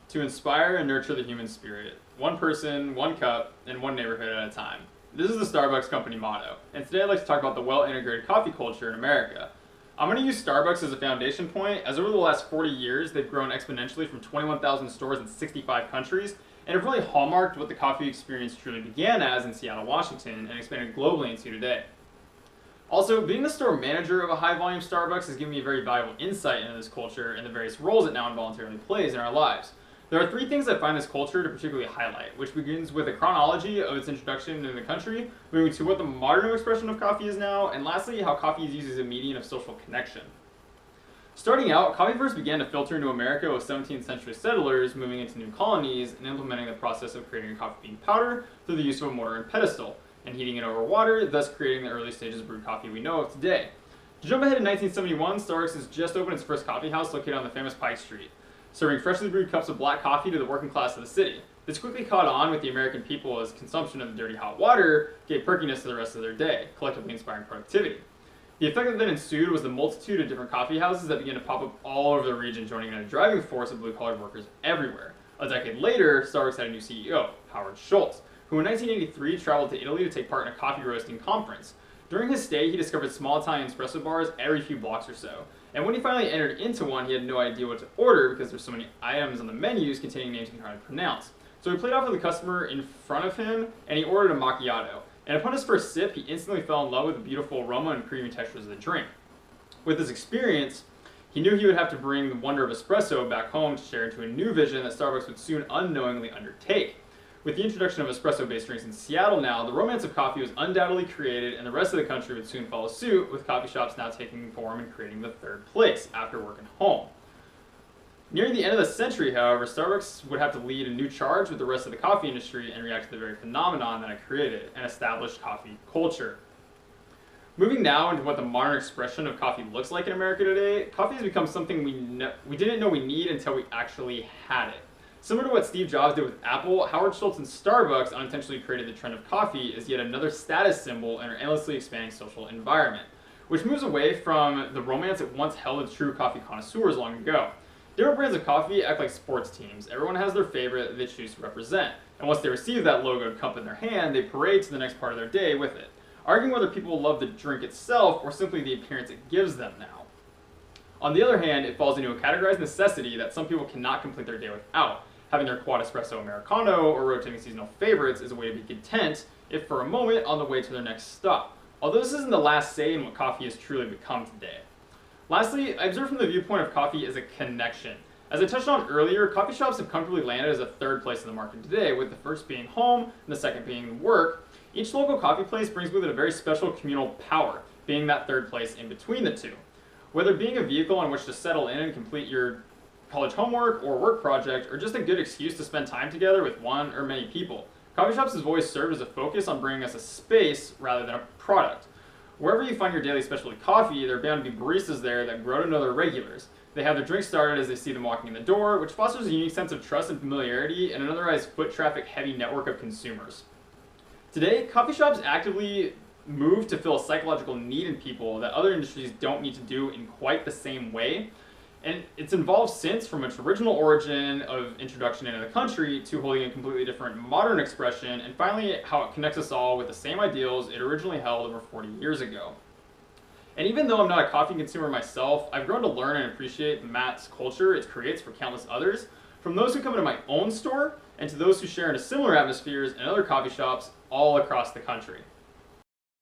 to inspire and nurture the human spirit, one person, one cup, and one neighborhood at a time. This is the Starbucks company motto, and today I'd like to talk about the well-integrated coffee culture in America. I'm going to use Starbucks as a foundation point, as over the last 40 years they've grown exponentially from 21,000 stores in 65 countries, and have really hallmarked what the coffee experience truly began as in Seattle, Washington, and expanded globally into today. Also, being the store manager of a high-volume Starbucks has given me a very valuable insight into this culture and the various roles it now involuntarily plays in our lives. There are three things I find this culture to particularly highlight, which begins with a chronology of its introduction in the country, moving to what the modern expression of coffee is now, and lastly, how coffee is used as a medium of social connection. Starting out, coffee first began to filter into America with 17th century settlers moving into new colonies and implementing the process of creating a coffee bean powder through the use of a mortar and pedestal, and heating it over water, thus creating the early stages of brewed coffee we know of today. To jump ahead in 1971, Starbucks has just opened its first coffee house located on the famous Pike Street, serving freshly brewed cups of black coffee to the working class of the city. This quickly caught on with the American people as consumption of the dirty hot water gave perkiness to the rest of their day, collectively inspiring productivity. The effect that then ensued was the multitude of different coffee houses that began to pop up all over the region, joining in a driving force of blue-collar workers everywhere. A decade later, Starbucks had a new CEO, Howard Schultz, who in 1983 traveled to Italy to take part in a coffee roasting conference. During his stay, he discovered small Italian espresso bars every few blocks or so. And when he finally entered into one, he had no idea what to order because there's so many items on the menus containing names he can hardly pronounce. So he played off of the customer in front of him, and he ordered a macchiato. And upon his first sip, he instantly fell in love with the beautiful aroma and creamy textures of the drink. With this experience, he knew he would have to bring the wonder of espresso back home to share into a new vision that Starbucks would soon unknowingly undertake. With the introduction of espresso-based drinks in Seattle now, the romance of coffee was undoubtedly created, and the rest of the country would soon follow suit, with coffee shops now taking form and creating the third place after work and home. Nearing the end of the century, however, Starbucks would have to lead a new charge with the rest of the coffee industry and react to the very phenomenon that it created, an established coffee culture. Moving now into what the modern expression of coffee looks like in America today, coffee has become something we didn't know we need until we actually had it. Similar to what Steve Jobs did with Apple, Howard Schultz and Starbucks unintentionally created the trend of coffee as yet another status symbol in our endlessly expanding social environment, which moves away from the romance it once held with true coffee connoisseurs long ago. Different brands of coffee act like sports teams. Everyone has their favorite that they choose to represent, and once they receive that logoed cup in their hand, they parade to the next part of their day with it, arguing whether people love the drink itself or simply the appearance it gives them now. On the other hand, it falls into a categorized necessity that some people cannot complete their day without. Having their quad espresso Americano or rotating seasonal favorites is a way to be content, if for a moment, on the way to their next stop. Although this isn't the last say in what coffee has truly become today. Lastly, I observe from the viewpoint of coffee as a connection. As I touched on earlier, coffee shops have comfortably landed as a third place in the market today, with the first being home and the second being work. Each local coffee place brings with it a very special communal power, being that third place in between the two. Whether being a vehicle on which to settle in and complete your college homework or work project, or just a good excuse to spend time together with one or many people, coffee shops have always served as a focus on bringing us a space rather than a product. Wherever you find your daily specialty coffee, there are bound to be baristas there that grow to know their regulars. They have their drinks started as they see them walking in the door, which fosters a unique sense of trust and familiarity in an otherwise foot traffic heavy network of consumers. Today, coffee shops actively move to fill a psychological need in people that other industries don't need to do in quite the same way. And it's evolved since, from its original origin of introduction into the country to holding a completely different modern expression, and finally how it connects us all with the same ideals it originally held over 40 years ago. And even though I'm not a coffee consumer myself, I've grown to learn and appreciate the mass culture it creates for countless others, from those who come into my own store, and to those who share in similar atmospheres in other coffee shops all across the country.